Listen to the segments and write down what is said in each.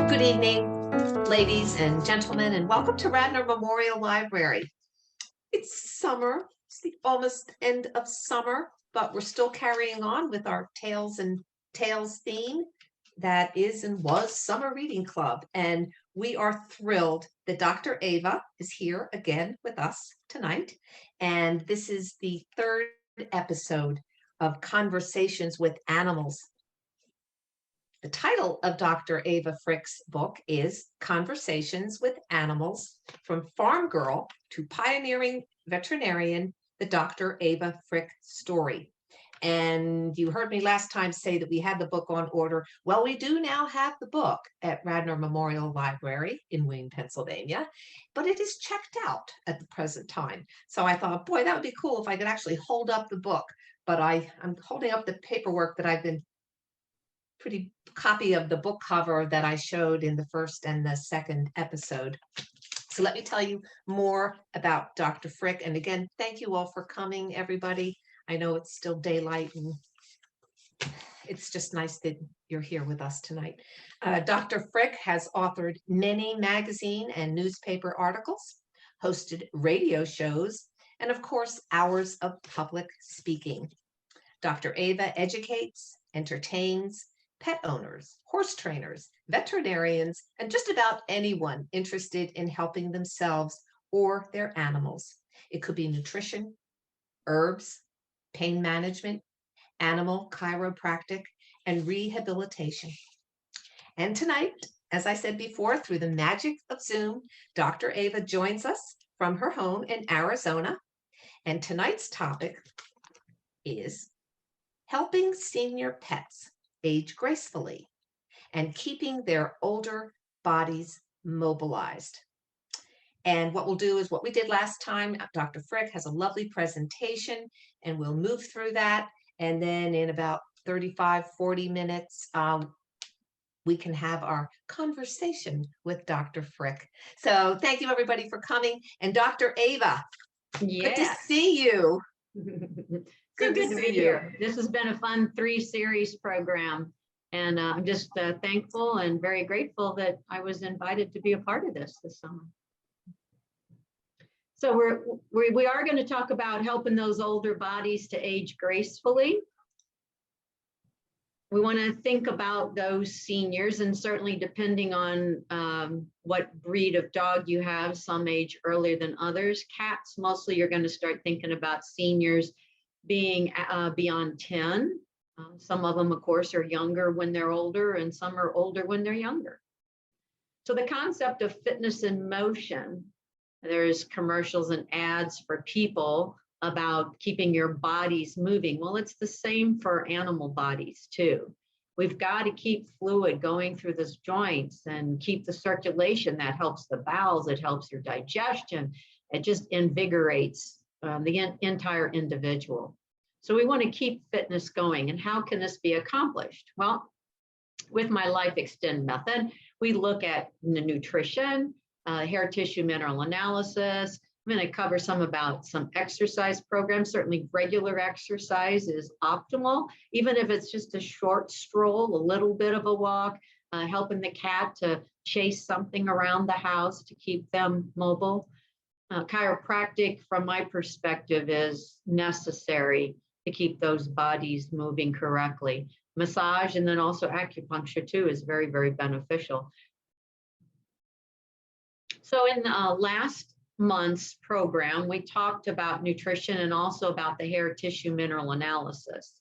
Good evening, ladies and gentlemen, and welcome to Radnor Memorial Library. It's summer, it's the almost end of summer, but we're still carrying on with our Tales and Tales theme that is and was Summer Reading Club. And we are thrilled that Dr. Ava is here again with us tonight. And this is the third episode of Conversations with Animals. The title of Dr. Ava Frick's book is Conversations with Animals, From Farm Girl to Pioneering Veterinarian, the Dr. Ava Frick Story. And you heard me last time say that we had the book on order. Well, we do now have the book at Radnor Memorial Library in Wayne, Pennsylvania, but it is checked out at the present time. So I thought, boy, that would be cool if I could actually hold up the book. But I'm holding up the paperwork that I've been pretty copy of the book cover that I showed in the first and the second episode. So let me tell you more about Dr. Frick. And again, thank you all for coming, everybody. I know it's still daylight and it's just nice that you're here with us tonight. Dr. Frick has authored many magazine and newspaper articles, hosted radio shows, and of course, hours of public speaking. Dr. Ava educates, entertains, pet owners, horse trainers, veterinarians, and just about anyone interested in helping themselves or their animals. It could be nutrition, herbs, pain management, animal chiropractic, and rehabilitation. And tonight, as I said before, through the magic of Zoom, Dr. Ava joins us from her home in Arizona. And tonight's topic is helping senior pets age gracefully and keeping their older bodies mobilized. And what we'll do is what we did last time. Dr. Frick has a lovely presentation and we'll move through that. And then in about 35, 40 minutes, we can have our conversation with Dr. Frick. So thank you everybody for coming. And Dr. Ava, good to see you. Good to be here. This has been a fun 3-series program, and I'm just thankful and very grateful that I was invited to be a part of this summer. So we are going to talk about helping those older bodies to age gracefully. We want to think about those seniors, and certainly depending on what breed of dog you have, some age earlier than others. Cats, mostly you're going to start thinking about seniors being beyond 10. Some of them, of course, are younger when they're older, and some are older when they're younger. So the concept of fitness in motion, there's commercials and ads for people about keeping your bodies moving. Well, it's the same for animal bodies too. We've got to keep fluid going through the joints and keep the circulation. That helps the bowels, it helps your digestion, it just invigorates the entire individual. So we want to keep fitness going. And how can this be accomplished? Well, with my Life Extend method, we look at the nutrition, hair tissue mineral analysis. I'm going to cover some exercise programs. Certainly regular exercise is optimal, even if it's just a short stroll, a little bit of a walk, helping the cat to chase something around the house to keep them mobile. Chiropractic, from my perspective, is necessary to keep those bodies moving correctly. Massage and then also acupuncture too is very, very beneficial. So in last month's program, we talked about nutrition and also about the hair tissue mineral analysis.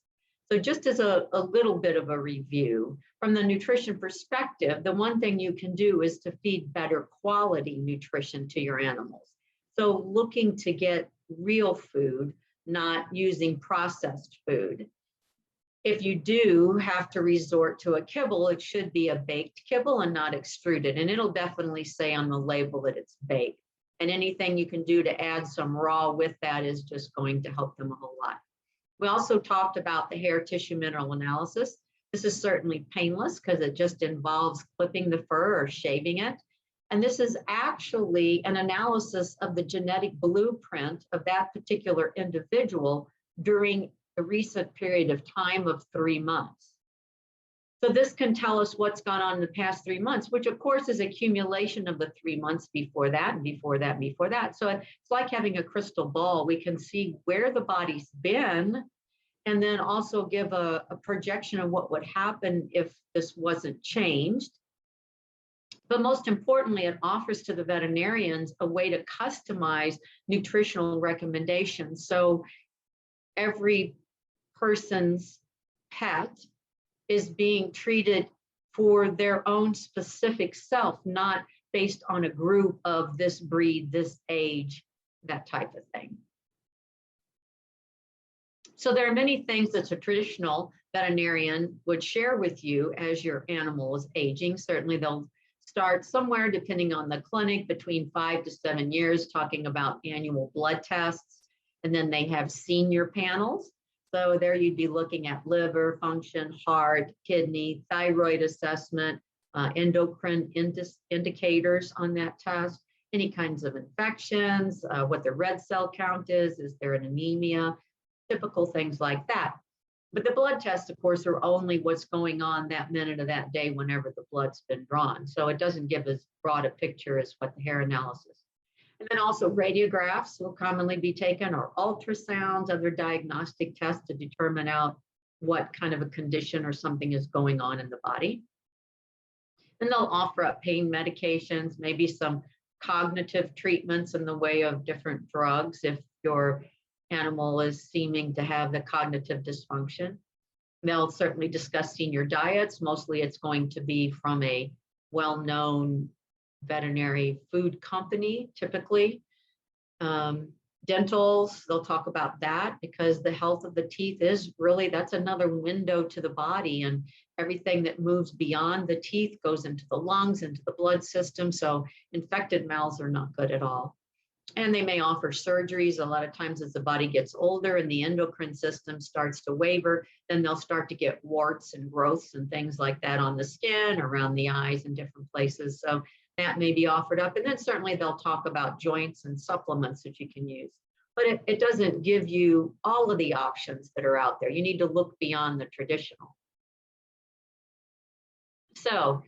So just as a little bit of a review, from the nutrition perspective, the one thing you can do is to feed better quality nutrition to your animals. So looking to get real food, not using processed food. If you do have to resort to a kibble, it should be a baked kibble and not extruded. And it'll definitely say on the label that it's baked. And anything you can do to add some raw with that is just going to help them a whole lot. We also talked about the hair tissue mineral analysis. This is certainly painless because it just involves clipping the fur or shaving it. And this is actually an analysis of the genetic blueprint of that particular individual during a recent period of time of 3 months. So this can tell us what's gone on in the past 3 months, which of course is accumulation of the 3 months before that and before that, before that. So it's like having a crystal ball. We can see where the body's been and then also give a projection of what would happen if this wasn't changed. But most importantly, it offers to the veterinarians a way to customize nutritional recommendations. So every person's pet is being treated for their own specific self, not based on a group of this breed, this age, that type of thing. So there are many things that a traditional veterinarian would share with you as your animal is aging. Certainly they'll start somewhere, depending on the clinic, between 5 to 7 years, talking about annual blood tests. And then they have senior panels. So there you'd be looking at liver function, heart, kidney, thyroid assessment, endocrine indicators on that test, any kinds of infections, what the red cell count is there an anemia, typical things like that. But the blood tests, of course, are only what's going on that minute of that day whenever the blood's been drawn. So it doesn't give as broad a picture as what the hair analysis. And then also radiographs will commonly be taken, or ultrasounds, other diagnostic tests to determine out what kind of a condition or something is going on in the body. And they'll offer up pain medications, maybe some cognitive treatments in the way of different drugs if your animal is seeming to have the cognitive dysfunction. They'll certainly discuss senior diets. Mostly it's going to be from a well-known veterinary food company, typically. Dentals, they'll talk about that because the health of the teeth is really, that's another window to the body, and everything that moves beyond the teeth goes into the lungs, into the blood system. So infected mouths are not good at all. And they may offer surgeries. A lot of times as the body gets older and the endocrine system starts to waver, then they'll start to get warts and growths and things like that on the skin, around the eyes, and different places. So that may be offered up. And then certainly they'll talk about joints and supplements that you can use. But it doesn't give you all of the options that are out there. You need to look beyond the traditional. So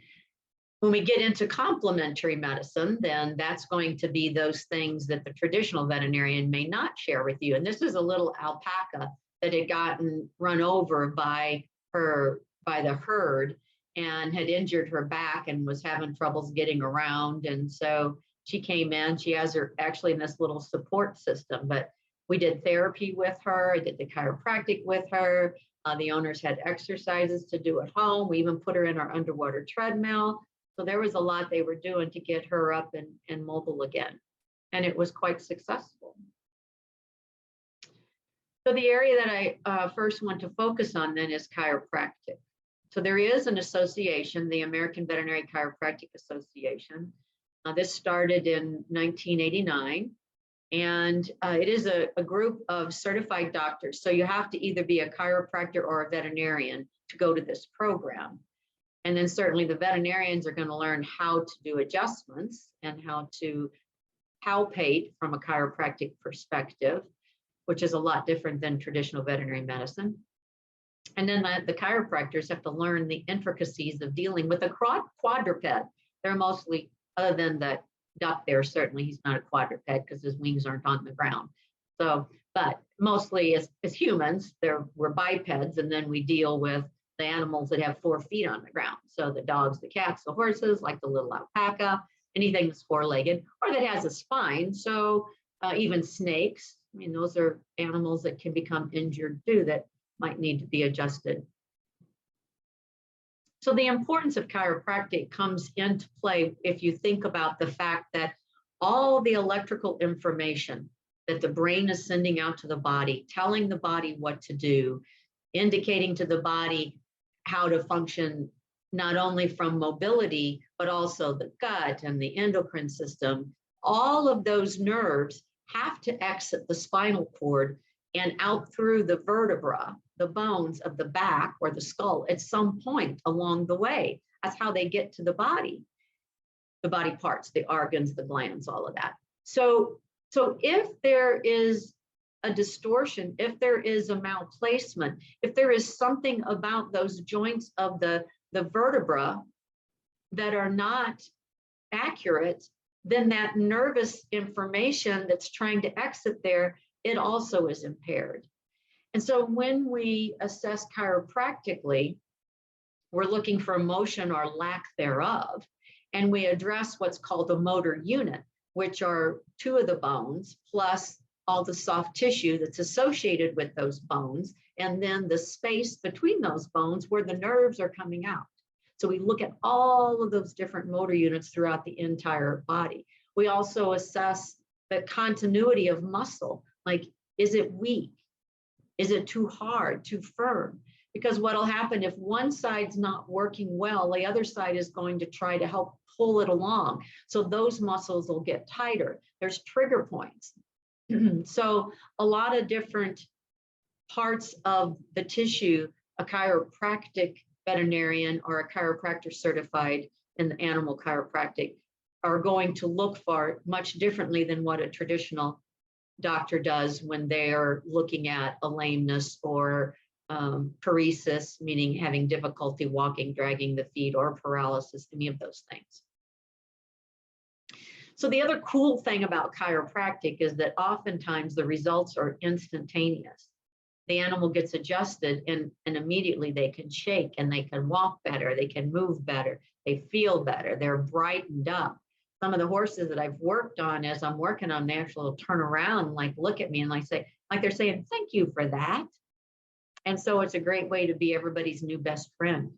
when we get into complementary medicine, then that's going to be those things that the traditional veterinarian may not share with you. And this is a little alpaca that had gotten run over by the herd and had injured her back and was having troubles getting around. And so she came in, she has her actually in this little support system, but we did therapy with her. I did the chiropractic with her. The owners had exercises to do at home. We even put her in our underwater treadmill. So there was a lot they were doing to get her up and mobile again. And it was quite successful. So the area that I first want to focus on then is chiropractic. So there is an association, the American Veterinary Chiropractic Association. This started in 1989. And it is a group of certified doctors. So you have to either be a chiropractor or a veterinarian to go to this program. And then certainly the veterinarians are going to learn how to do adjustments and how to palpate from a chiropractic perspective, which is a lot different than traditional veterinary medicine. And then the chiropractors have to learn the intricacies of dealing with a quadruped. They're mostly, other than the duck there, certainly he's not a quadruped because his wings aren't on the ground. So, but mostly as humans, we're bipeds, and then we deal with the animals that have 4 feet on the ground. So the dogs, the cats, the horses, like the little alpaca, anything that's 4-legged or that has a spine. So even snakes, I mean, those are animals that can become injured too, that might need to be adjusted. So the importance of chiropractic comes into play if you think about the fact that all the electrical information that the brain is sending out to the body, telling the body what to do, indicating to the body how to function, not only from mobility, but also the gut and the endocrine system, all of those nerves have to exit the spinal cord and out through the vertebra, the bones of the back or the skull at some point along the way. That's how they get to the body parts, the organs, the glands, all of that. So if there is a distortion, if there is a malplacement, if there is something about those joints of the the vertebra that are not accurate, then that nervous information that's trying to exit there, it also is impaired. And so when we assess chiropractically, we're looking for motion or lack thereof, and we address what's called the motor unit, which are two of the bones plus all the soft tissue that's associated with those bones, and then the space between those bones where the nerves are coming out. So we look at all of those different motor units throughout the entire body. We also assess the continuity of muscle, like, is it weak? Is it too hard, too firm? Because what'll happen if one side's not working well, the other side is going to try to help pull it along. So those muscles will get tighter. There's trigger points. So a lot of different parts of the tissue, a chiropractic veterinarian or a chiropractor certified in the animal chiropractic are going to look for much differently than what a traditional doctor does when they are looking at a lameness or paresis, meaning having difficulty walking, dragging the feet, or paralysis, any of those things. So the other cool thing about chiropractic is that oftentimes the results are instantaneous. The animal gets adjusted and immediately they can shake and they can walk better, they can move better, they feel better, they're brightened up. Some of the horses that I've worked on, as I'm working on, they actually will turn around and like look at me and like say, like they're saying, thank you for that. And so it's a great way to be everybody's new best friend.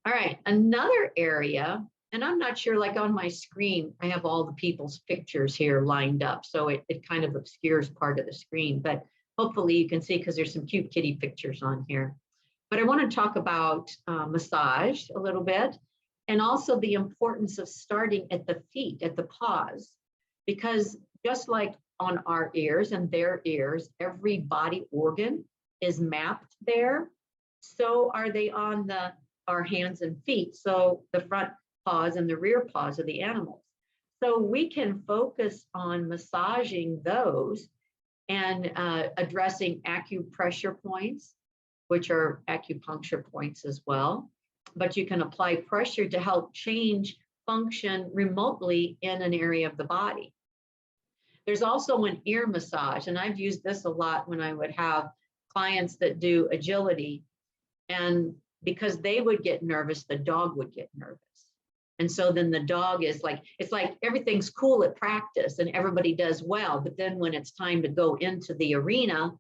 All right, another area, and I'm not sure, like on my screen, I have all the people's pictures here lined up. So it kind of obscures part of the screen, but hopefully you can see because there's some cute kitty pictures on here. But I want to talk about massage a little bit, and also the importance of starting at the feet, at the paws, because just like on our ears and their ears, every body organ is mapped there. So are they on our hands and feet. So the front paws and the rear paws of the animals. So we can focus on massaging those and addressing acupressure points, which are acupuncture points as well. But you can apply pressure to help change function remotely in an area of the body. There's also an ear massage, and I've used this a lot when I would have clients that do agility, and because they would get nervous, the dog would get nervous. And so then the dog is like, it's like everything's cool at practice and everybody does well, but then when it's time to go into the arena,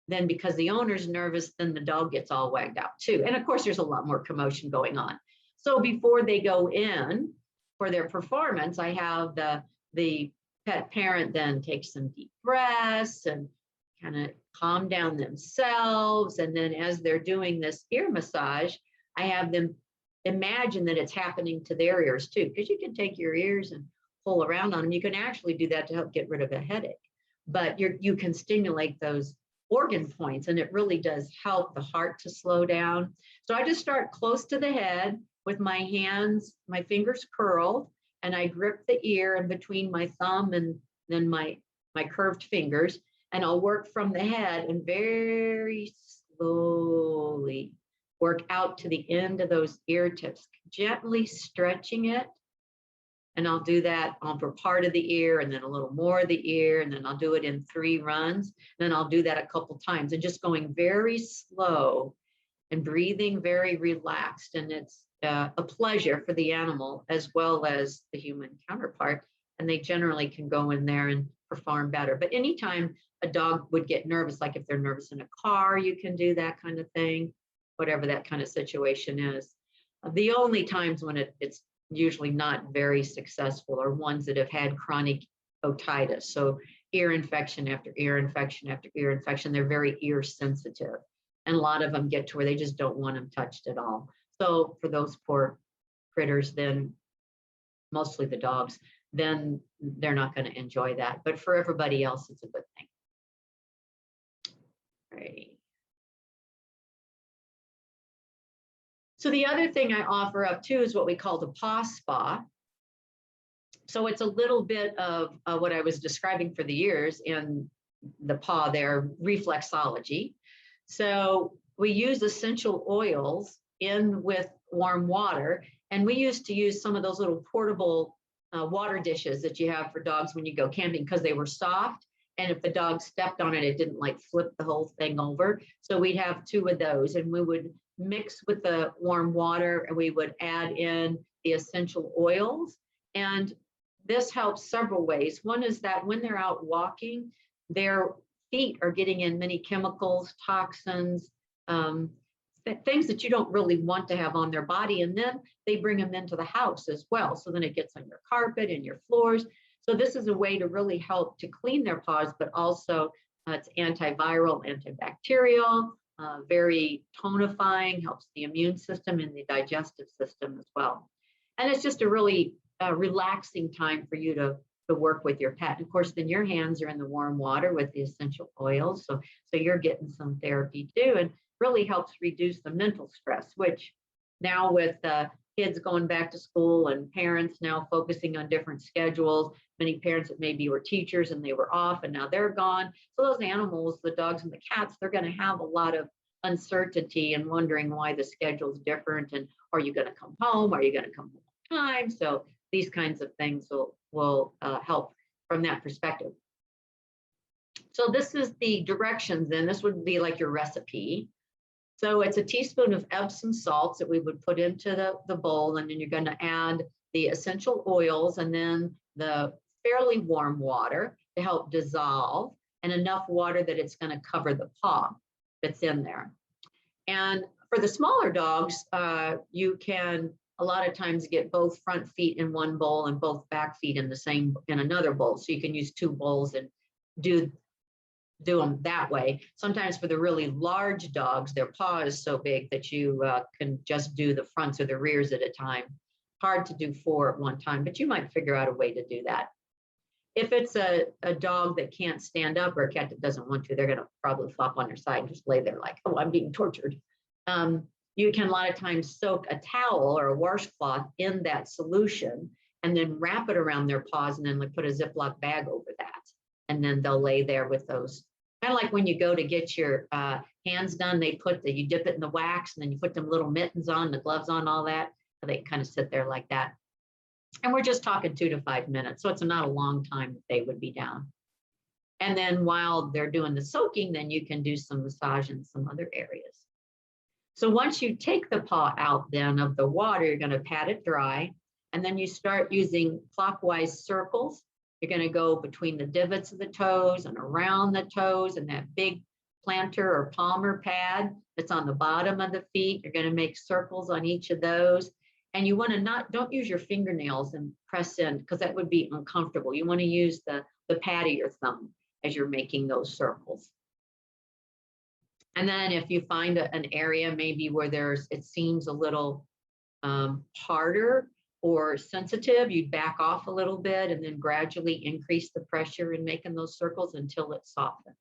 then because the owner's nervous, then the dog gets all wagged out too. And of course, there's a lot more commotion going on. So before they go in for their performance, I have the pet parent then take some deep breaths and kind of calm down themselves. And then as they're doing this ear massage, I have them imagine that it's happening to their ears too, because you can take your ears and pull around on them. You can actually do that to help get rid of a headache, but you can stimulate those organ points, and it really does help the heart to slow down. So I just start close to the head with my hands, my fingers curled, and I grip the ear in between my thumb and then my curved fingers, and I'll work from the head and very slowly work out to the end of those ear tips, gently stretching it. And I'll do that over part of the ear and then a little more of the ear, and then I'll do it in 3 runs. Then I'll do that a couple times and just going very slow and breathing very relaxed. And it's a pleasure for the animal as well as the human counterpart. And they generally can go in there and perform better. But anytime a dog would get nervous, like if they're nervous in a car, you can do that kind of thing, whatever that kind of situation is. The only times when it's usually not very successful are ones that have had chronic otitis. So ear infection after ear infection after ear infection, they're very ear sensitive. And a lot of them get to where they just don't want them touched at all. So for those poor critters, then mostly the dogs, then they're not going to enjoy that. But for everybody else, it's a good thing. Right. So the other thing I offer up too is what we call the Paw Spa. So it's a little bit of what I was describing for the ears in the paw there, reflexology. So we use essential oils in with warm water. And we used to use some of those little portable water dishes that you have for dogs when you go camping because they were soft. And if the dog stepped on it, it didn't like flip the whole thing over. So we'd have 2 of those and we would mix with the warm water and we would add in the essential oils. And this helps several ways. One is that when they're out walking, their feet are getting in many chemicals, toxins, things that you don't really want to have on their body. And then they bring them into the house as well. So then it gets on your carpet and your floors. So this is a way to really help to clean their paws, but also it's antiviral, antibacterial, very tonifying, helps the immune system and the digestive system as well. And it's just a really relaxing time for you to work with your pet. And of course, then your hands are in the warm water with the essential oils. So you're getting some therapy too, and really helps reduce the mental stress, which now with kids going back to school and parents now focusing on different schedules, many parents that maybe were teachers and they were off and now they're gone. So those animals, the dogs and the cats, they're going to have a lot of uncertainty and wondering why the schedule's different. And are you going to come home? Are you going to come home on time? So these kinds of things will help from that perspective. So this is the directions, and this would be like your recipe. So it's a teaspoon of Epsom salts that we would put into the bowl, and then you're going to add the essential oils and then the fairly warm water to help dissolve, and enough water that it's going to cover the paw that's in there. And for the smaller dogs, you can a lot of times get both front feet in one bowl and both back feet in another bowl. So you can use 2 bowls and do them that way. Sometimes for the really large dogs, their paw is so big that you can just do the fronts or the rears at a time. Hard to do 4 at one time, but you might figure out a way to do that. If it's a dog that can't stand up or a cat that doesn't want to, they're going to probably flop on their side and just lay there like, oh, I'm being tortured. You can a lot of times soak a towel or a washcloth in that solution and then wrap it around their paws and then like put a Ziploc bag over that. And then they'll lay there with those. Kind of like when you go to get your hands done, you dip it in the wax and then you put them little mittens on, the gloves on, all that. So they kind of sit there like that. And we're just talking 2 to 5 minutes. So it's not a long time that they would be down. And then while they're doing the soaking, then you can do some massage in some other areas. So once you take the paw out then of the water, you're going to pat it dry. And then you start using clockwise circles. You're going to go between the divots of the toes and around the toes and that big plantar or palmar pad that's on the bottom of the feet. You're going to make circles on each of those. And you want to don't use your fingernails and press in because that would be uncomfortable. You want to use the pad of your thumb as you're making those circles. And then if you find an area maybe where it seems a little harder or sensitive, you'd back off a little bit and then gradually increase the pressure in making those circles until it softens.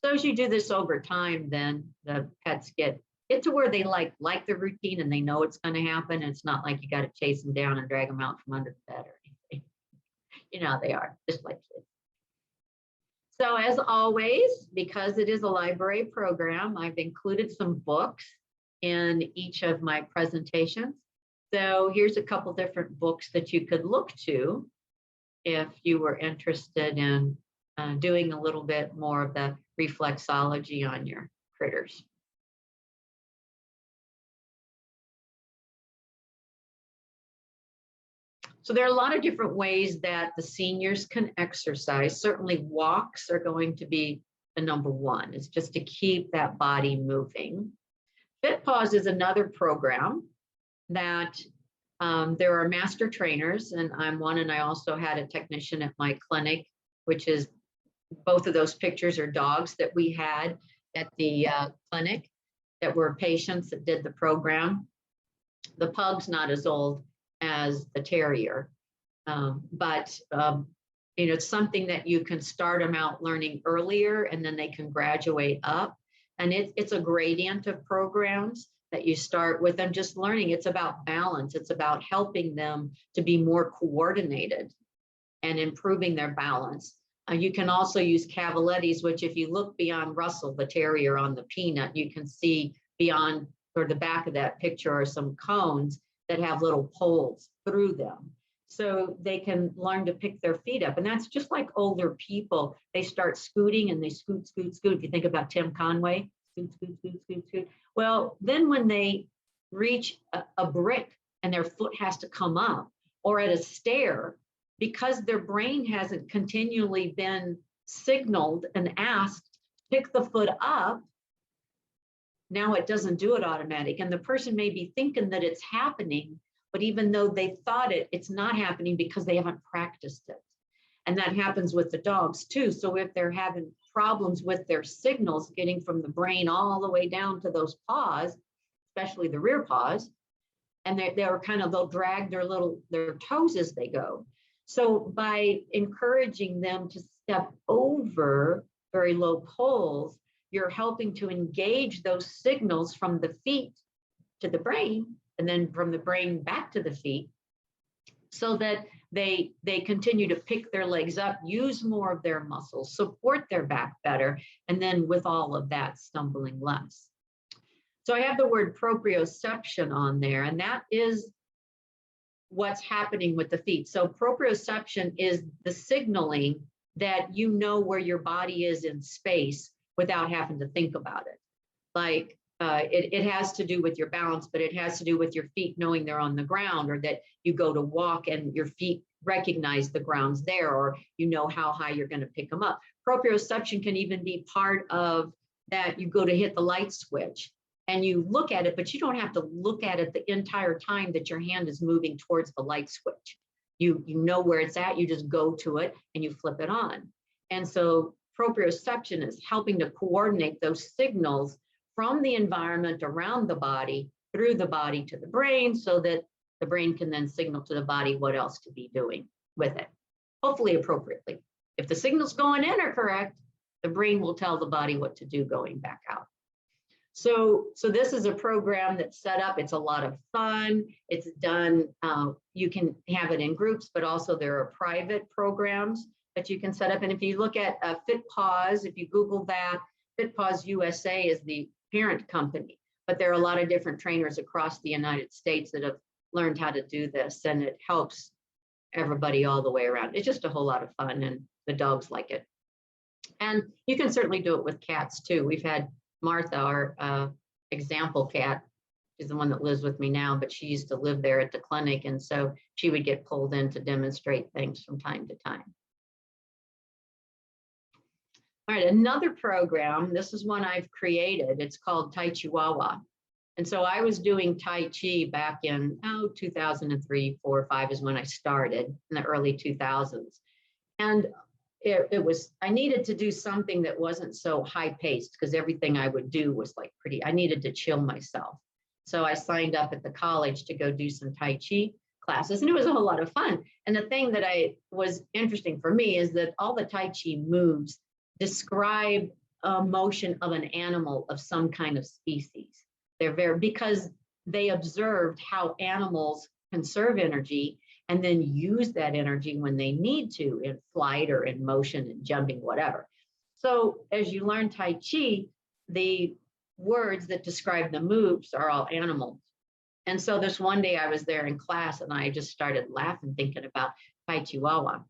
So as you do this over time, then the pets get to where they like the routine and they know it's going to happen. And it's not like you got to chase them down and drag them out from under the bed or anything. You know how they are, just like kids. So as always, because it is a library program, I've included some books in each of my presentations. So here's a couple different books that you could look to if you were interested in doing a little bit more of the reflexology on your critters. So there are a lot of different ways that the seniors can exercise. Certainly walks are going to be the number one. It's just to keep that body moving. FitPaws is another program that there are master trainers, and I'm one, and I also had a technician at my clinic, which is both of those pictures are dogs that we had at the clinic that were patients that did the program. The pug's not as old as the terrier, but it's something that you can start them out learning earlier and then they can graduate up. And it's a gradient of programs that you start with them just learning. It's about balance. It's about helping them to be more coordinated and improving their balance. You can also use cavalettis, which if you look beyond Russell, the terrier on the peanut, you can see beyond, or the back of that picture are some cones that have little poles through them. So they can learn to pick their feet up. And that's just like older people. They start scooting and they scoot, scoot, scoot. If you think about Tim Conway, scoot, scoot, scoot, scoot, scoot. Well, then when they reach a brick and their foot has to come up, or at a stair, because their brain hasn't continually been signaled and asked, pick the foot up, now it doesn't do it automatic. And the person may be thinking that it's happening, but even though they thought it, it's not happening because they haven't practiced it. And that happens with the dogs too. So if they're having problems with their signals getting from the brain all the way down to those paws, especially the rear paws, and they'll drag their toes as they go. So by encouraging them to step over very low poles, you're helping to engage those signals from the feet to the brain, and then from the brain back to the feet, so that they continue to pick their legs up, use more of their muscles, support their back better, and then with all of that, stumbling less. So I have the word proprioception on there, and that is what's happening with the feet. So proprioception is the signaling that you know where your body is in space without having to think about it. Like it has to do with your balance, but it has to do with your feet knowing they're on the ground, or that you go to walk and your feet recognize the ground's there, or you know how high you're going to pick them up. Proprioception can even be part of that. You go to hit the light switch and you look at it, but you don't have to look at it the entire time that your hand is moving towards the light switch. You know where it's at, you just go to it and you flip it on. And so proprioception is helping to coordinate those signals from the environment around the body, through the body to the brain, so that the brain can then signal to the body what else to be doing with it, hopefully appropriately. If the signals going in are correct, the brain will tell the body what to do going back out. So this is a program that's set up. It's a lot of fun. It's done. You can have it in groups, but also there are private programs that you can set up. And if you look at Fit Paws, if you Google that, Fit Paws USA is the parent company, but there are a lot of different trainers across the United States that have learned how to do this, and it helps everybody all the way around. It's just a whole lot of fun, and the dogs like it. And you can certainly do it with cats too. We've had Martha, our example cat, is the one that lives with me now, but she used to live there at the clinic, and so she would get pulled in to demonstrate things from time to time. All right, another program, this is one I've created. It's called Tai Chihuahua. And so I was doing Tai Chi back in 2003, 4, 5 is when I started, in the early 2000s. And I needed to do something that wasn't so high paced, because everything I would do was like I needed to chill myself. So I signed up at the college to go do some Tai Chi classes, and it was a whole lot of fun. And the thing that was interesting for me is that all the Tai Chi moves describe a motion of an animal of some kind of species. They're because they observed how animals conserve energy and then use that energy when they need to, in flight or in motion and jumping, whatever. So as you learn Tai Chi, the words that describe the moves are all animals. And so this one day I was there in class and I just started laughing, thinking about Tai Chihuahua.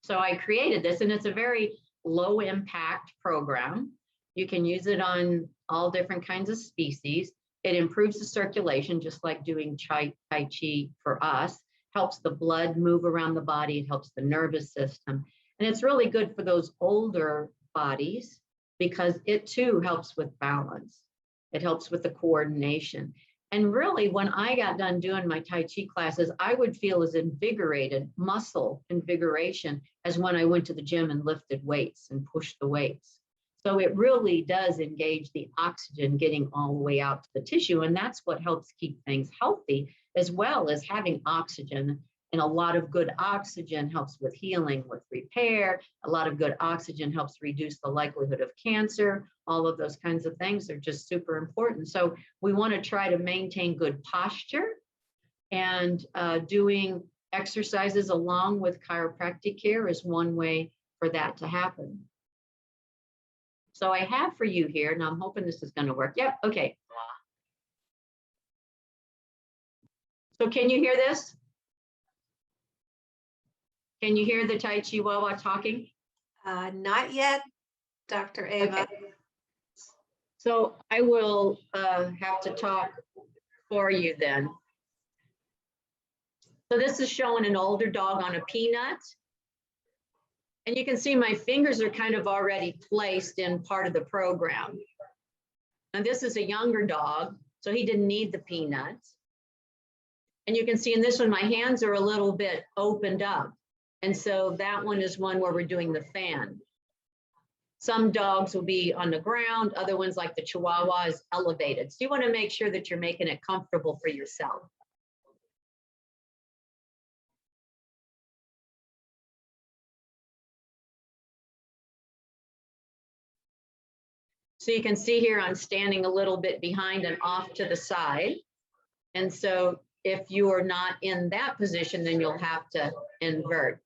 So I created this, and it's a very low impact program. You can use it on all different kinds of species. It improves the circulation, just like doing Tai Chi for us. Helps the blood move around the body. It helps the nervous system. And it's really good for those older bodies because it too helps with balance. It helps with the coordination. And really, when I got done doing my Tai Chi classes, I would feel as invigorated, muscle invigoration, as when I went to the gym and lifted weights and pushed the weights. So it really does engage the oxygen getting all the way out to the tissue. And that's what helps keep things healthy, as well as having oxygen. And a lot of good oxygen helps with healing, with repair. A lot of good oxygen helps reduce the likelihood of cancer. All of those kinds of things are just super important. So we want to try to maintain good posture, and doing exercises along with chiropractic care is one way for that to happen. So I have for you here, and I'm hoping this is going to work. Yep, okay. So can you hear this? Can you hear the Tai Chihuahua talking? Not yet, Dr. Ava. Okay. So I will have to talk for you then. So this is showing an older dog on a peanut. And you can see my fingers are kind of already placed in part of the program. And this is a younger dog, so he didn't need the peanuts. And you can see in this one, my hands are a little bit opened up. And so that one is one where we're doing the fan. Some dogs will be on the ground, other ones like the Chihuahua is elevated. So you want to make sure that you're making it comfortable for yourself. So you can see here, I'm standing a little bit behind and off to the side. And so if you are not in that position, then you'll have to invert.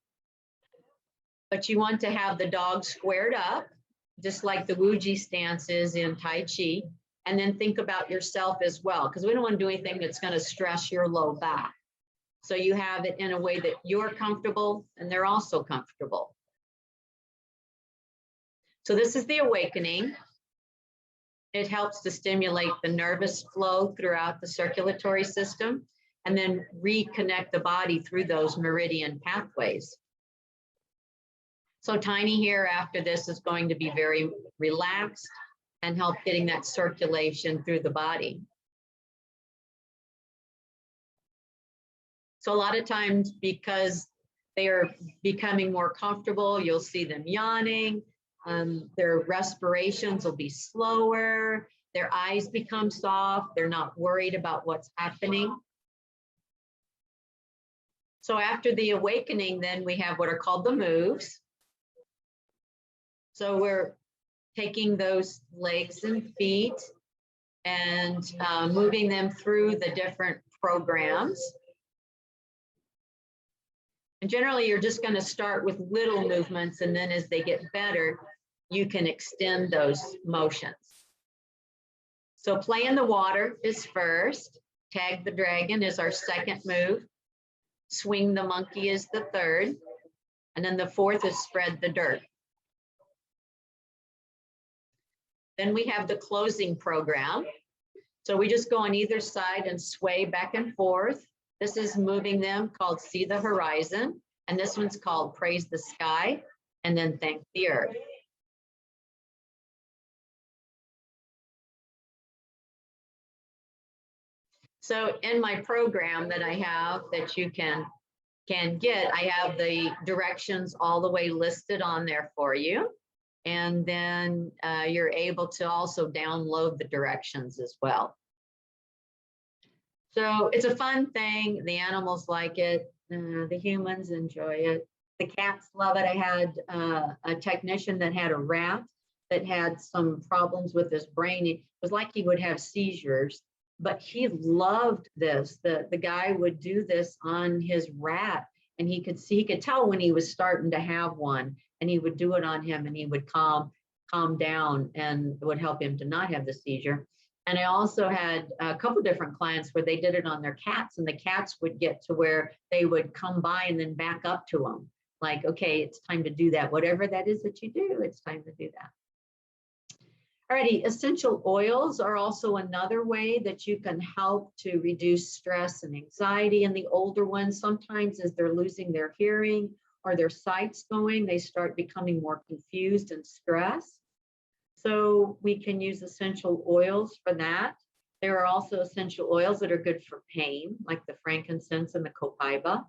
But you want to have the dog squared up, just like the Wuji stance is in Tai Chi. And then think about yourself as well, because we don't want to do anything that's going to stress your low back. So you have it in a way that you're comfortable and they're also comfortable. So this is the awakening. It helps to stimulate the nervous flow throughout the circulatory system and then reconnect the body through those meridian pathways. So Tiny here after this is going to be very relaxed and help getting that circulation through the body. So a lot of times because they are becoming more comfortable, you'll see them yawning. Their respirations will be slower. Their eyes become soft. They're not worried about what's happening. So after the awakening, then we have what are called the moves. So we're taking those legs and feet and moving them through the different programs. And generally, you're just going to start with little movements, and then as they get better, you can extend those motions. So play in the water is first. Tag the dragon is our second move. Swing the monkey is the third. And then the fourth is spread the dirt. Then we have the closing program. So we just go on either side and sway back and forth. This is moving them called See the Horizon. And this one's called Praise the Sky and then Thank the Earth. So in my program that I have that you can get, I have the directions all the way listed on there for you. And then you're able to also download the directions as well. So it's a fun thing. The animals like it. The humans enjoy it. The cats love it. I had a technician that had a rat that had some problems with his brain. It was like he would have seizures, but he loved this. The guy would do this on his rat, and he could tell when he was starting to have one, and he would do it on him, and he would calm down, and it would help him to not have the seizure. And I also had a couple different clients where they did it on their cats, and the cats would get to where they would come by and then back up to them. Like, okay, it's time to do that. Whatever that is that you do, it's time to do that. Alrighty, essential oils are also another way that you can help to reduce stress and anxiety in the older ones. Sometimes as they're losing their hearing or their sight's going, they start becoming more confused and stressed. So we can use essential oils for that. There are also essential oils that are good for pain, like the frankincense and the copaiba.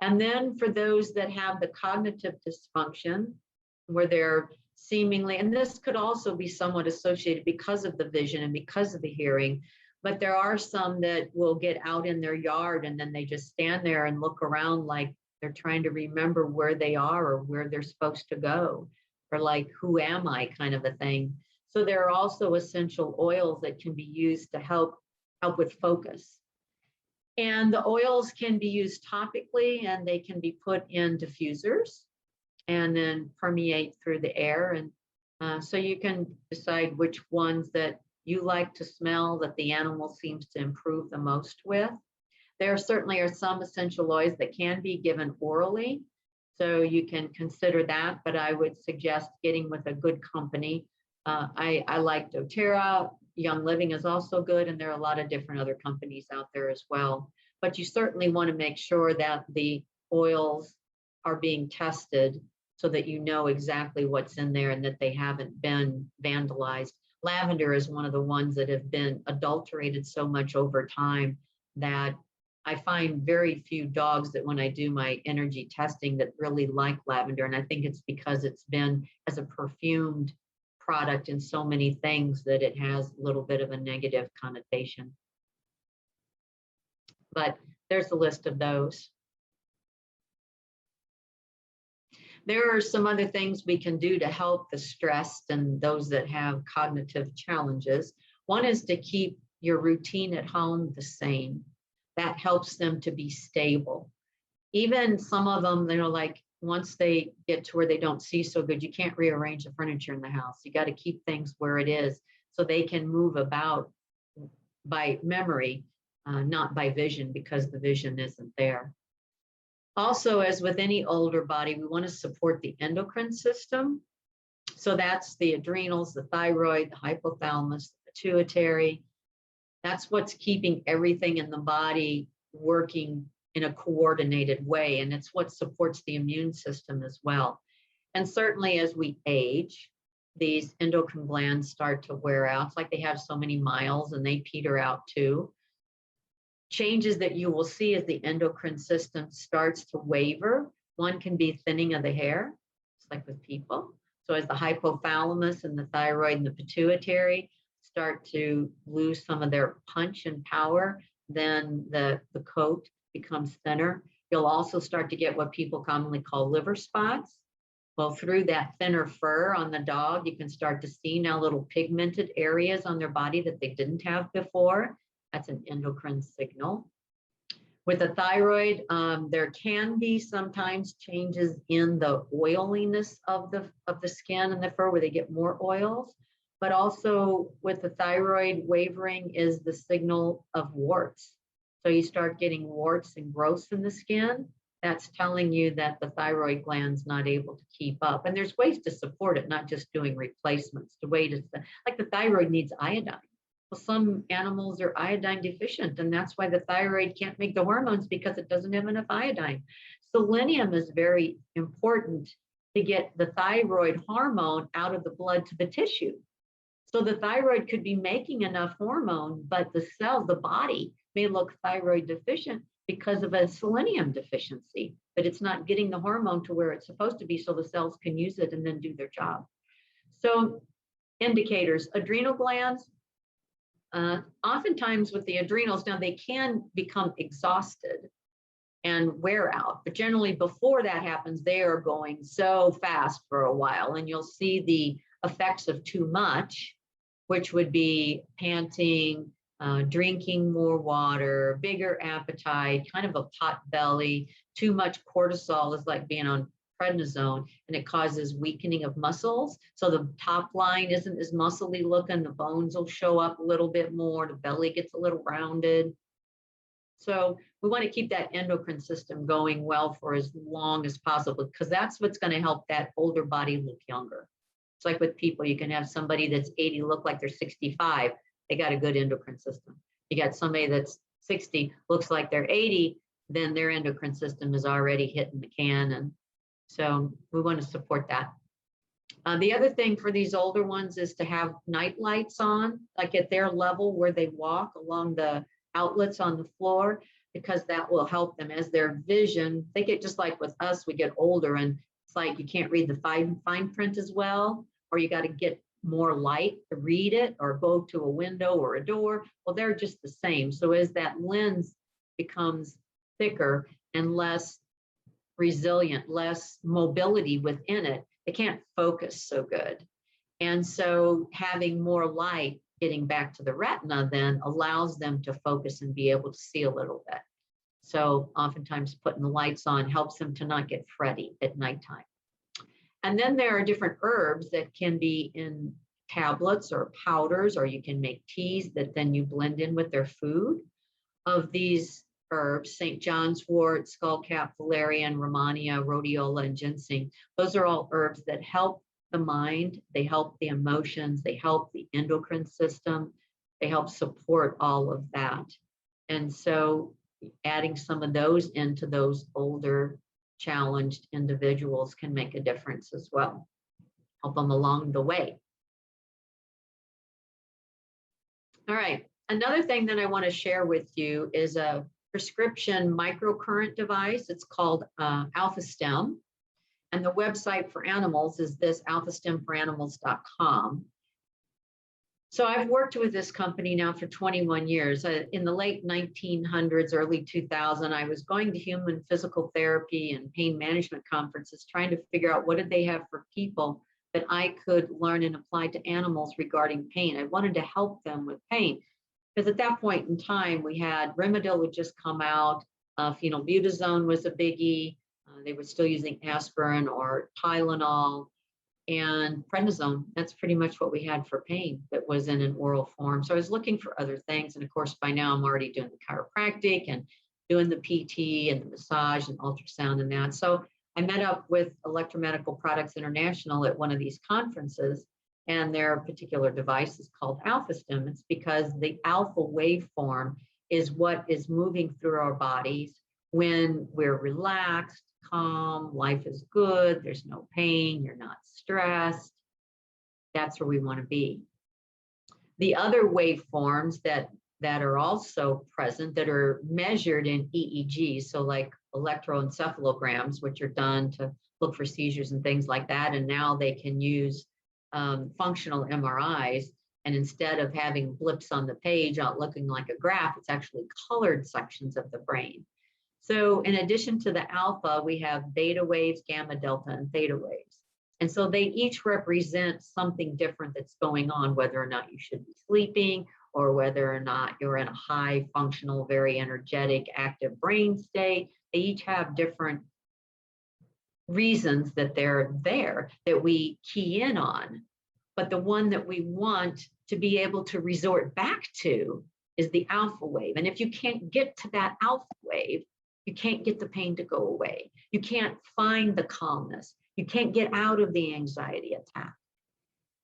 And then for those that have the cognitive dysfunction, where they're seemingly, and this could also be somewhat associated because of the vision and because of the hearing, but there are some that will get out in their yard and then they just stand there and look around like they're trying to remember where they are or where they're supposed to go, or like, who am I kind of a thing. So there are also essential oils that can be used to help with focus. And the oils can be used topically and they can be put in diffusers. and then permeate through the air. And so you can decide which ones that you like to smell that the animal seems to improve the most with. There certainly are some essential oils that can be given orally, so you can consider that, but I would suggest getting with a good company. I like doTERRA. Young Living is also good, and there are a lot of different other companies out there as well. But you certainly want to make sure that the oils are being tested so that you know exactly what's in there and that they haven't been vandalized. Lavender is one of the ones that have been adulterated so much over time that I find very few dogs that when I do my energy testing that really like lavender. And I think it's because it's been as a perfumed product in so many things that it has a little bit of a negative connotation. But there's a list of those. There are some other things we can do to help the stressed and those that have cognitive challenges. One is to keep your routine at home the same. That helps them to be stable. Even some of them, like once they get to where they don't see so good, you can't rearrange the furniture in the house. You got to keep things where it is so they can move about by memory, not by vision, because the vision isn't there. Also, as with any older body, we want to support the endocrine system. So that's the adrenals, the thyroid, the hypothalamus, the pituitary. That's what's keeping everything in the body working in a coordinated way. And it's what supports the immune system as well. And certainly as we age, these endocrine glands start to wear out. It's like they have so many miles and they peter out too. Changes that you will see as the endocrine system starts to waver. One can be thinning of the hair, just like with people. So as the hypothalamus and the thyroid and the pituitary start to lose some of their punch and power, then the coat becomes thinner. You'll also start to get what people commonly call liver spots. Well, through that thinner fur on the dog, you can start to see now little pigmented areas on their body that they didn't have before. That's an endocrine signal. With the thyroid, there can be sometimes changes in the oiliness of the skin and the fur where they get more oils. But also with the thyroid, wavering is the signal of warts. So you start getting warts and growths in the skin. That's telling you that the thyroid gland's not able to keep up. And there's ways to support it, not just doing replacements. Like the thyroid needs iodine. Well, some animals are iodine deficient, and that's why the thyroid can't make the hormones because it doesn't have enough iodine. Selenium is very important to get the thyroid hormone out of the blood to the tissue. So the thyroid could be making enough hormone, but the cells, the body may look thyroid deficient because of a selenium deficiency, but it's not getting the hormone to where it's supposed to be so the cells can use it and then do their job. So indicators, adrenal glands, oftentimes with the adrenals, now they can become exhausted and wear out, but generally before that happens, they are going so fast for a while, and you'll see the effects of too much, which would be panting, drinking more water, bigger appetite, kind of a pot belly. Too much cortisol is like being on prednisone, and it causes weakening of muscles. So the top line isn't as muscly looking, the bones will show up a little bit more, the belly gets a little rounded. So we want to keep that endocrine system going well for as long as possible, because that's what's going to help that older body look younger. It's like with people, you can have somebody that's 80 look like they're 65. They got a good endocrine system. You got somebody that's 60, looks like they're 80, then their endocrine system is already hitting the can. And so we want to support that. The other thing for these older ones is to have night lights on, like at their level where they walk along the outlets on the floor, because that will help them as their vision. They get, just like with us, we get older and it's like you can't read the fine print as well, or you got to get more light to read it or go to a window or a door. Well, they're just the same. So as that lens becomes thicker and less resilient, less mobility within it, they can't focus so good. And so having more light getting back to the retina then allows them to focus and be able to see a little bit. So oftentimes putting the lights on helps them to not get fretty at nighttime. And then there are different herbs that can be in tablets or powders, or you can make teas that then you blend in with their food. Of these herbs, St. John's wort, skullcap, valerian, romania, rhodiola, and ginseng, those are all herbs that help the mind, they help the emotions, they help the endocrine system, they help support all of that. And so adding some of those into those older challenged individuals can make a difference as well, help them along the way. All right, another thing that I want to share with you is a prescription microcurrent device. It's called Alphastem, and the website for animals is this alphastemforanimals.com. So I've worked with this company now for 21 years. In the late 1900s, early 2000, I was going to human physical therapy and pain management conferences, trying to figure out what did they have for people that I could learn and apply to animals regarding pain. I wanted to help them with pain because at that point in time, we had Rimadyl had just come out, phenylbutazone was a biggie. They were still using aspirin or Tylenol. And prednisone, that's pretty much what we had for pain that was in an oral form. So I was looking for other things. And of course, by now I'm already doing the chiropractic and doing the PT and the massage and ultrasound and that. So I met up with Electromedical Products International at one of these conferences, and their particular device is called Alphastem. It's because the alpha waveform is what is moving through our bodies when we're relaxed, calm, life is good, there's no pain, you're not stressed. That's where we want to be. The other waveforms that are also present that are measured in EEG, so like electroencephalograms, which are done to look for seizures and things like that, and now they can use functional MRIs, and instead of having blips on the page out looking like a graph, it's actually colored sections of the brain. So in addition to the alpha, we have beta waves, gamma, delta, and theta waves. And so they each represent something different that's going on, whether or not you should be sleeping or whether or not you're in a high functional, very energetic, active brain state. They each have different reasons that they're there that we key in on. But the one that we want to be able to resort back to is the alpha wave. And if you can't get to that alpha wave, you can't get the pain to go away. You can't find the calmness. You can't get out of the anxiety attack.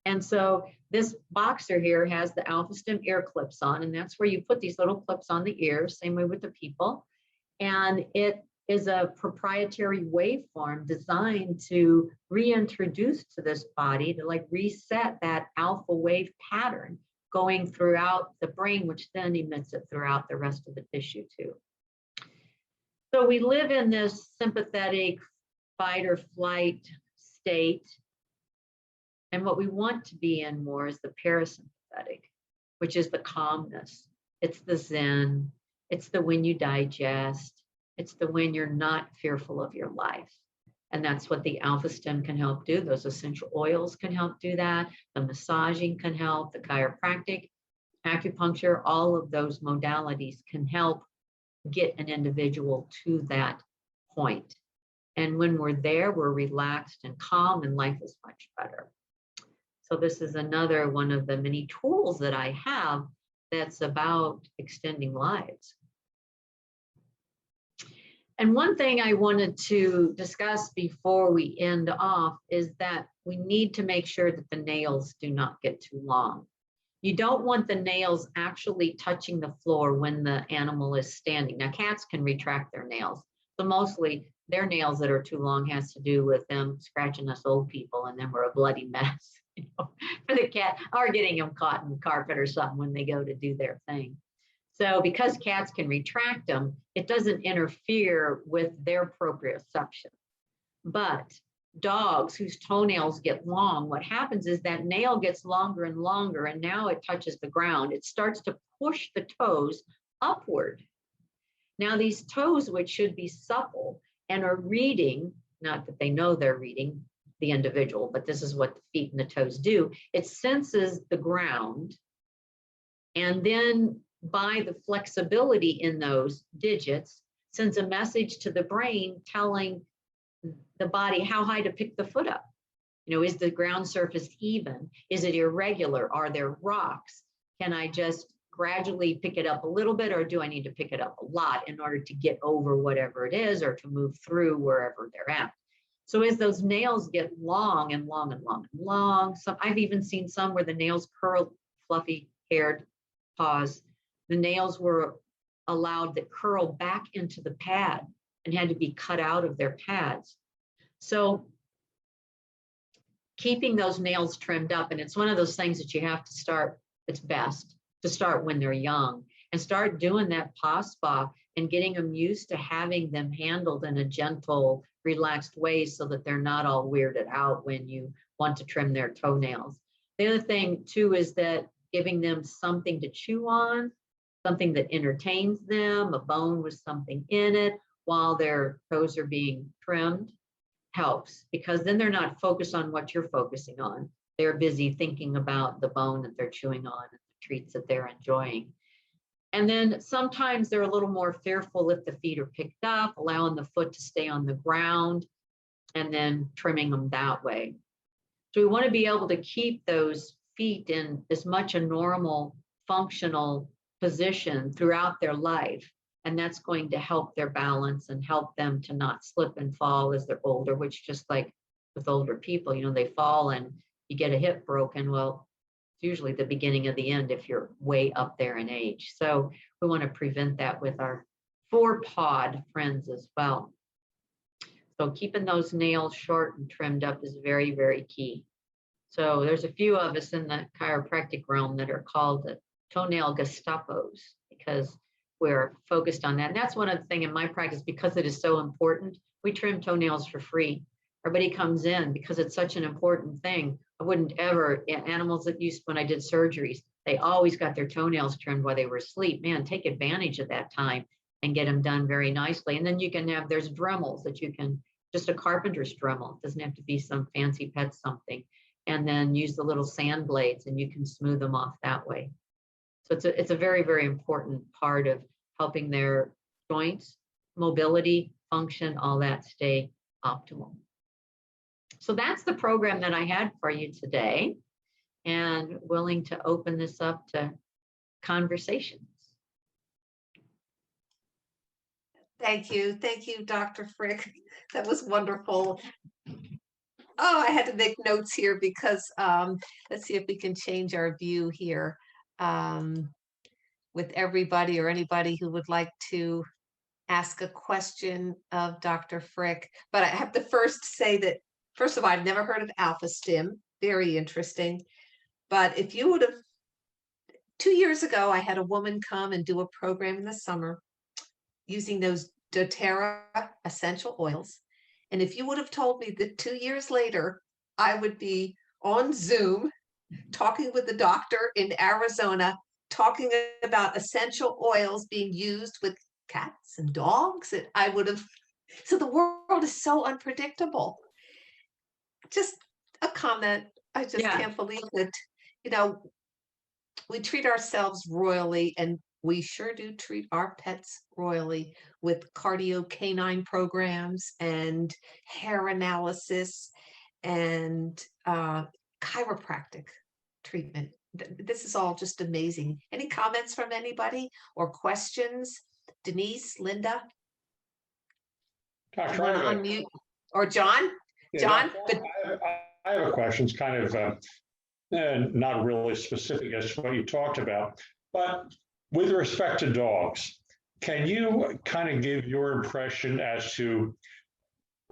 And so this boxer here has the Alphastem ear clips on, and that's where you put these little clips on the ears, same way with the people. And it is a proprietary waveform designed to reintroduce to this body to like reset that alpha wave pattern going throughout the brain, which then emits it throughout the rest of the tissue too. So we live in this sympathetic fight or flight state. And what we want to be in more is the parasympathetic, which is the calmness. It's the zen. It's the when you digest. It's the when you're not fearful of your life. And that's what the Alphastem can help do. Those essential oils can help do that. The massaging can help. The chiropractic, acupuncture, all of those modalities can help get an individual to that point. And when we're there, we're relaxed and calm, and life is much better. So this is another one of the many tools that I have that's about extending lives. And one thing I wanted to discuss before we end off is that we need to make sure that the nails do not get too long. You don't want the nails actually touching the floor when the animal is standing. Now, cats can retract their nails. So mostly their nails that are too long has to do with them scratching us old people, and then we're a bloody mess, for the cat, or getting them caught in the carpet or something when they go to do their thing. So because cats can retract them, it doesn't interfere with their proprioception. But dogs whose toenails get long, what happens is that nail gets longer and longer, and now it touches the ground. It starts to push the toes upward. Now these toes, which should be supple and are reading, not that they know they're reading the individual, but this is what the feet and the toes do. It senses the ground, and then by the flexibility in those digits, sends a message to the brain telling the body how high to pick the foot up. You know, is the ground surface even? Is it irregular? Are there rocks? Can I just gradually pick it up a little bit, or do I need to pick it up a lot in order to get over whatever it is or to move through wherever they're at? So as those nails get long and long and long and long, some I've even seen some where the nails curl, fluffy haired paws, the nails were allowed that curl back into the pad and had to be cut out of their pads. So keeping those nails trimmed up, and it's one of those things that you have to start, it's best to start when they're young and start doing that Paw Spa and getting them used to having them handled in a gentle, relaxed way so that they're not all weirded out when you want to trim their toenails. The other thing too is that giving them something to chew on, something that entertains them, a bone with something in it while their toes are being trimmed helps, because then they're not focused on what you're focusing on. They're busy thinking about the bone that they're chewing on and the treats that they're enjoying. And then sometimes they're a little more fearful if the feet are picked up, allowing the foot to stay on the ground and then trimming them that way. So we want to be able to keep those feet in as much a normal functional position throughout their life. And that's going to help their balance and help them to not slip and fall as they're older, which just like with older people, you know, they fall and you get a hip broken. Well, it's usually the beginning of the end if you're way up there in age. So we want to prevent that with our four-pawed friends as well. So keeping those nails short and trimmed up is very, very key. So there's a few of us in the chiropractic realm that are called the toenail Gestapos because we're focused on that. And that's one of the things in my practice, because it is so important, we trim toenails for free. Everybody comes in because it's such an important thing. I wouldn't ever, animals that used, when I did surgeries, they always got their toenails trimmed while they were asleep. Man, take advantage of that time and get them done very nicely. And then you can have, there's Dremels that you can, just a carpenter's Dremel. It doesn't have to be some fancy pet something. And then use the little sand blades and you can smooth them off that way. So it's a very, very important part of helping their joints, mobility, function, all that stay optimal. So that's the program that I had for you today, and willing to open this up to conversations. Thank you, Dr. Frick. That was wonderful. Oh, I had to make notes here because let's see if we can change our view here with everybody or anybody who would like to ask a question of Dr. Frick. But I have to first say that, first of all, I've never heard of Alphastem. Very interesting. But if you would have, 2 years ago, I had a woman come and do a program in the summer using those doTERRA essential oils. And if you would have told me that 2 years later, I would be on Zoom talking with the doctor in Arizona, talking about essential oils being used with cats and dogs, and I would have, so the world is so unpredictable. Just a comment. I just can't believe that, you know, we treat ourselves royally, and we sure do treat our pets royally with cardio canine programs and hair analysis and chiropractic treatment. This is all just amazing. Any comments from anybody or questions? Denise, Linda? Dr. Want to unmute? Or John? Yeah, John? I have a question. It's kind of not really specific as to what you talked about, but with respect to dogs, can you kind of give your impression as to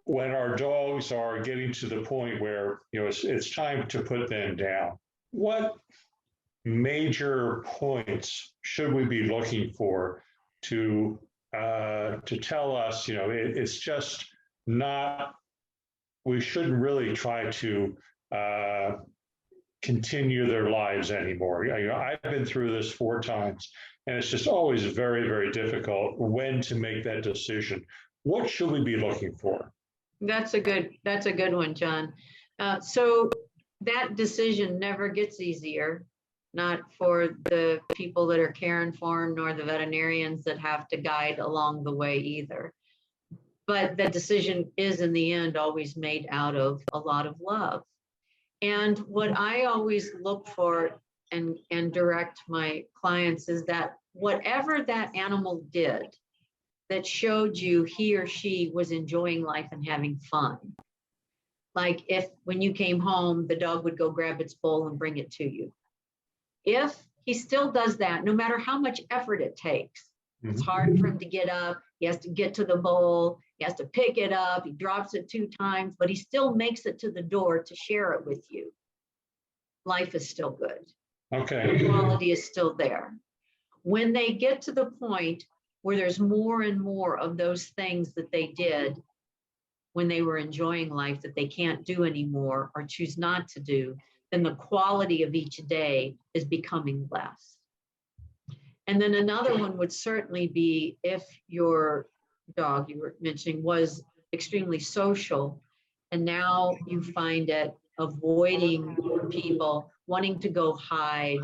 when our dogs are getting to the point where, you know, it's time to put them down? What major points should we be looking for to tell us, you know, it's just not, we shouldn't really try to continue their lives anymore. You know, I've been through this 4 times, and it's just always very, very difficult when to make that decision. What should we be looking for? That's a good one, John. So that decision never gets easier, not for the people that are caring for them, nor the veterinarians that have to guide along the way either. But that decision is in the end always made out of a lot of love. And what I always look for and direct my clients is that whatever that animal did that showed you he or she was enjoying life and having fun. Like if when you came home, the dog would go grab its bowl and bring it to you. If he still does that, no matter how much effort it takes, it's hard for him to get up. He has to get to the bowl. He has to pick it up. He drops it 2 times, but he still makes it to the door to share it with you. Life is still good. Okay. The quality is still there. When they get to the point where there's more and more of those things that they did when they were enjoying life that they can't do anymore or choose not to do, then the quality of each day is becoming less. And then another one would certainly be if your dog you were mentioning was extremely social, and now you find it avoiding people, wanting to go hide,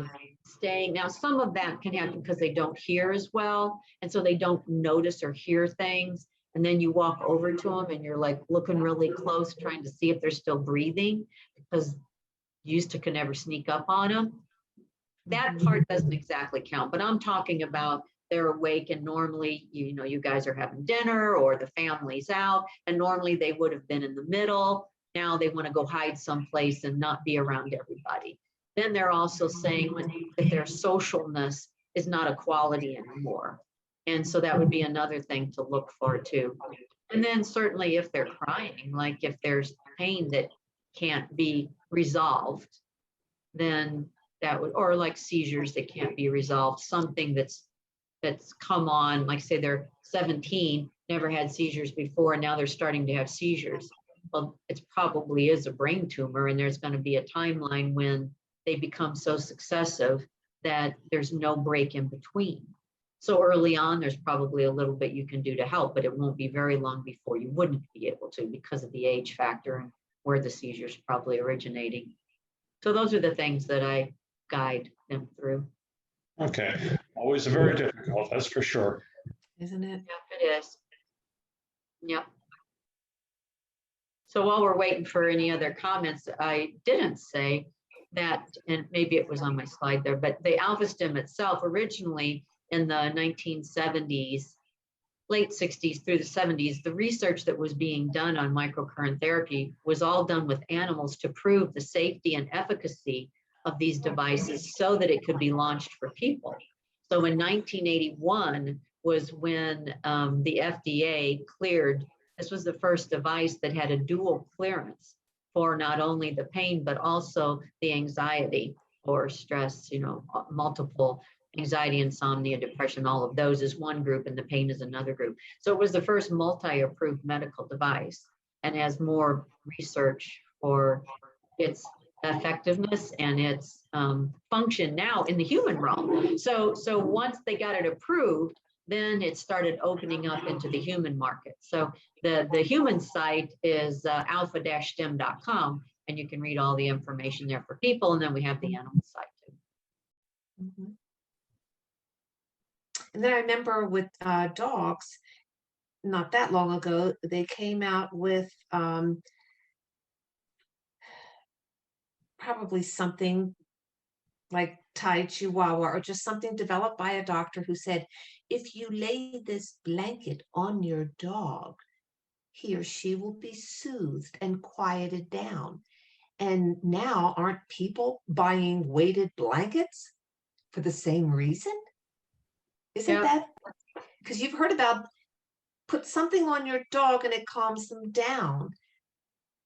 staying. Now, some of that can happen because they don't hear as well, and so they don't notice or hear things. And then you walk over to them and you're like looking really close, trying to see if they're still breathing because you used to can never sneak up on them. That part doesn't exactly count, but I'm talking about they're awake and normally, you know, you guys are having dinner or the family's out and normally they would have been in the middle. Now they want to go hide someplace and not be around everybody. Then they're also saying that their socialness is not a quality anymore. And so that would be another thing to look for too. And then certainly if they're crying, like if there's pain that can't be resolved, then that would, or like seizures that can't be resolved, something that's come on, like say they're 17, never had seizures before, and now they're starting to have seizures. Well, it probably is a brain tumor, and there's going to be a timeline when they become so successive that there's no break in between. So early on, there's probably a little bit you can do to help, but it won't be very long before you wouldn't be able to because of the age factor and where the seizures probably originating. So those are the things that I guide them through. Okay. Always very difficult, that's for sure. Isn't it? Yep, it is. Yep. So while we're waiting for any other comments, I didn't say that, and maybe it was on my slide there, but the Alphastem itself originally in the 1970s, late 60s through the 70s, the research that was being done on microcurrent therapy was all done with animals to prove the safety and efficacy of these devices so that it could be launched for people. So in 1981 was when the FDA cleared, this was the first device that had a dual clearance for not only the pain, but also the anxiety or stress, you know, multiple anxiety, insomnia, depression, all of those is one group and the pain is another group. So it was the first multi-approved medical device and has more research for its effectiveness and its function now in the human realm. So once they got it approved, then it started opening up into the human market. So the human site is alpha-stem.com, and you can read all the information there for people. And then we have the animal site too. Mm-hmm. And then I remember with dogs, not that long ago, they came out with probably something like Tai Chihuahua or just something developed by a doctor who said, if you lay this blanket on your dog, he or she will be soothed and quieted down. And now aren't people buying weighted blankets for the same reason? Isn't that, because you've heard about put something on your dog and it calms them down.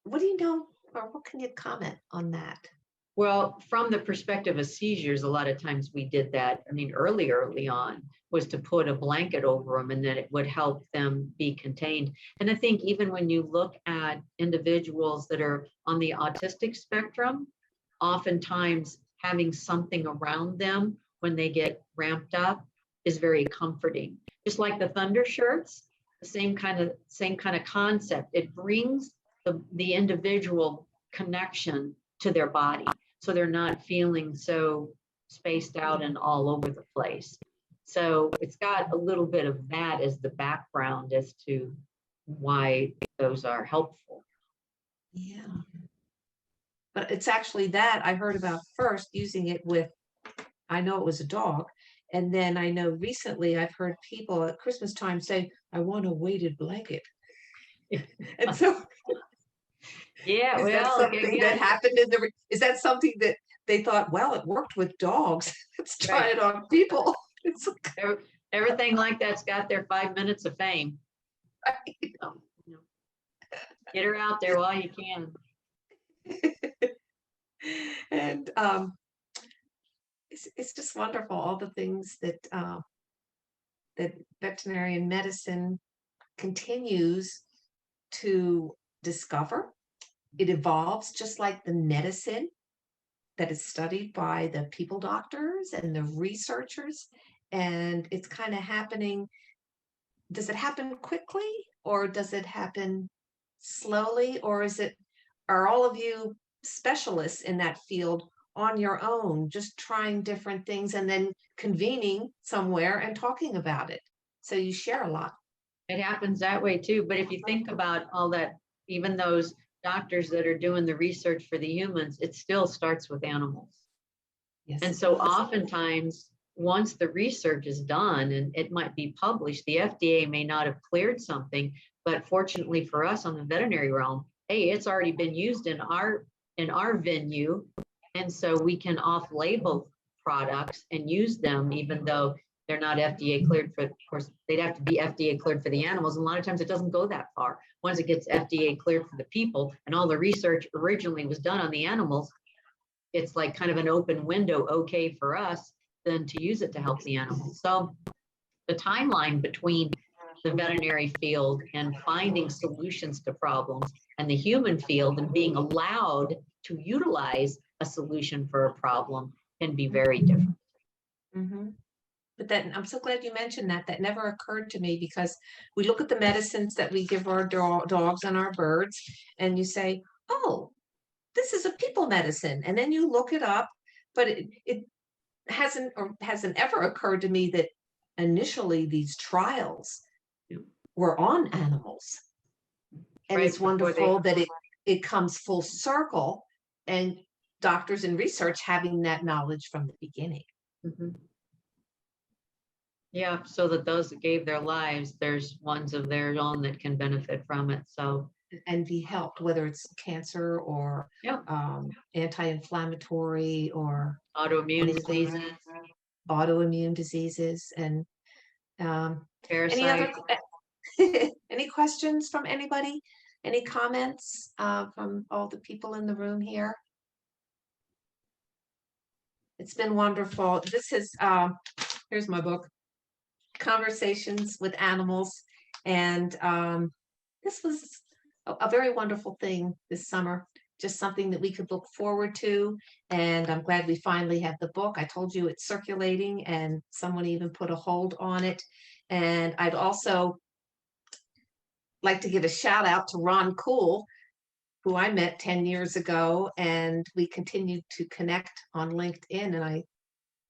What do you know, or what can you comment on that? Well, from the perspective of seizures, a lot of times we did that. I mean, early on was to put a blanket over them and then it would help them be contained. And I think even when you look at individuals that are on the autistic spectrum, oftentimes having something around them when they get ramped up is very comforting. Just like the thunder shirts, the same kind of concept. It brings the individual connection to their body. So they're not feeling so spaced out and all over the place. So it's got a little bit of that as the background as to why those are helpful. Yeah. but it's actually that I heard about first using it with, I know it was a dog. And then I know recently I've heard people at Christmas time say, I want a weighted blanket. And so Yeah, is that well, something that again, happened is that something that they thought, well, it worked with dogs. Let's try right. it on people. It's Everything like that's got their 5 minutes of fame. So, get her out there while you can. and it's just wonderful, all the things that that veterinarian medicine continues to discover. It evolves just like the medicine that is studied by the people doctors and the researchers. And it's kind of happening. Does it happen quickly or does it happen slowly? Or are all of you specialists in that field on your own, just trying different things and then convening somewhere and talking about it? So you share a lot. It happens that way too. But if you think about all that, even those doctors that are doing the research for the humans, it still starts with animals. Yes. And so oftentimes, once the research is done and it might be published, the FDA may not have cleared something, but fortunately for us on the veterinary realm, hey, it's already been used in our venue. And so we can off-label products and use them, even though they're not FDA cleared for, of course, they'd have to be FDA cleared for the animals. And a lot of times it doesn't go that far. Once it gets FDA cleared for the people and all the research originally was done on the animals, it's like kind of an open window, okay for us, then to use it to help the animals. So the timeline between the veterinary field and finding solutions to problems and the human field and being allowed to utilize a solution for a problem can be very different. Mm-hmm. But then I'm so glad you mentioned that. That never occurred to me because we look at the medicines that we give our dogs and our birds, and you say, oh, this is a people medicine. And then you look it up, but it hasn't ever occurred to me that initially these trials were on animals. And Right, it's wonderful that it comes full circle and doctors and research having that knowledge from the beginning. Mm-hmm. Yeah, so that those that gave their lives, there's ones of their own that can benefit from it. So and be helped, whether it's cancer or anti-inflammatory or autoimmune diseases, autoimmune diseases, and any other parasites. any questions from anybody? Any comments from all the people in the room here? It's been wonderful. This is here's my book, Conversations with Animals, and this was a very wonderful thing this summer, just something that we could look forward to. And I'm glad we finally have the book. I told you it's circulating and someone even put a hold on it. And I'd also like to give a shout out to Ron Cool, who I met 10 years ago, and we continued to connect on LinkedIn. And I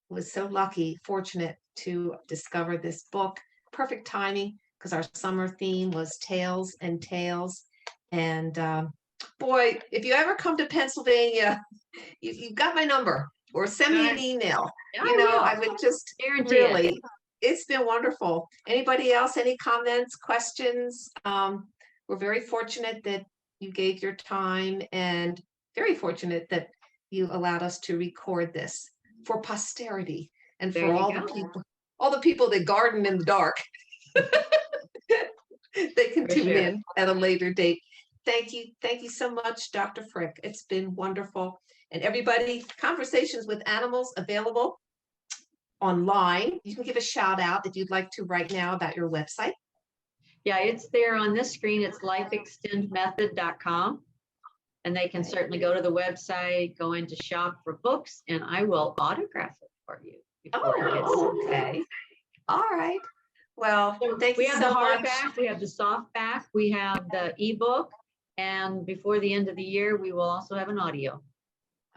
was so lucky, fortunate to discover this book. Perfect timing because our summer theme was Tales and Tales. And boy, if you ever come to Pennsylvania, you've got my number, or send me an email. I would just really, it's been wonderful. Anybody else, any comments, questions? We're very fortunate that you gave your time and very fortunate that you allowed us to record this for posterity and for all the people that garden in the dark. They can tune in at a later date. Thank you so much, Dr. Frick. It's been wonderful. And everybody, Conversations with Animals available online. You can give a shout out if you'd like to right now about your website. Yeah, it's there on this screen. It's lifeextendmethod.com. And they can certainly go to the website, go into shop for books, and I will autograph it for you. Okay. All right. Well, thank you so much. We have the hardback, we have the softback, we have the ebook, and before the end of the year, we will also have an audio.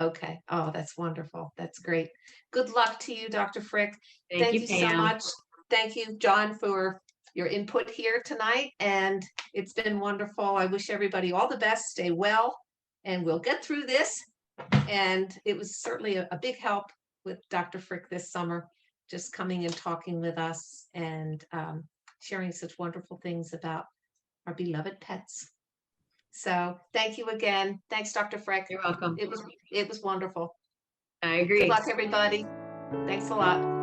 Okay. Oh, that's wonderful. That's great. Good luck to you, Dr. Frick. Thank you so much. Thank you, John, for your input here tonight. And it's been wonderful. I wish everybody all the best. Stay well, and we'll get through this And it was certainly a big help with Dr. Frick this summer, just coming and talking with us and sharing such wonderful things about our beloved pets. So thank you again. Thanks, Dr. Frick. You're welcome. It was wonderful. I agree. Good luck, everybody. Thanks a lot.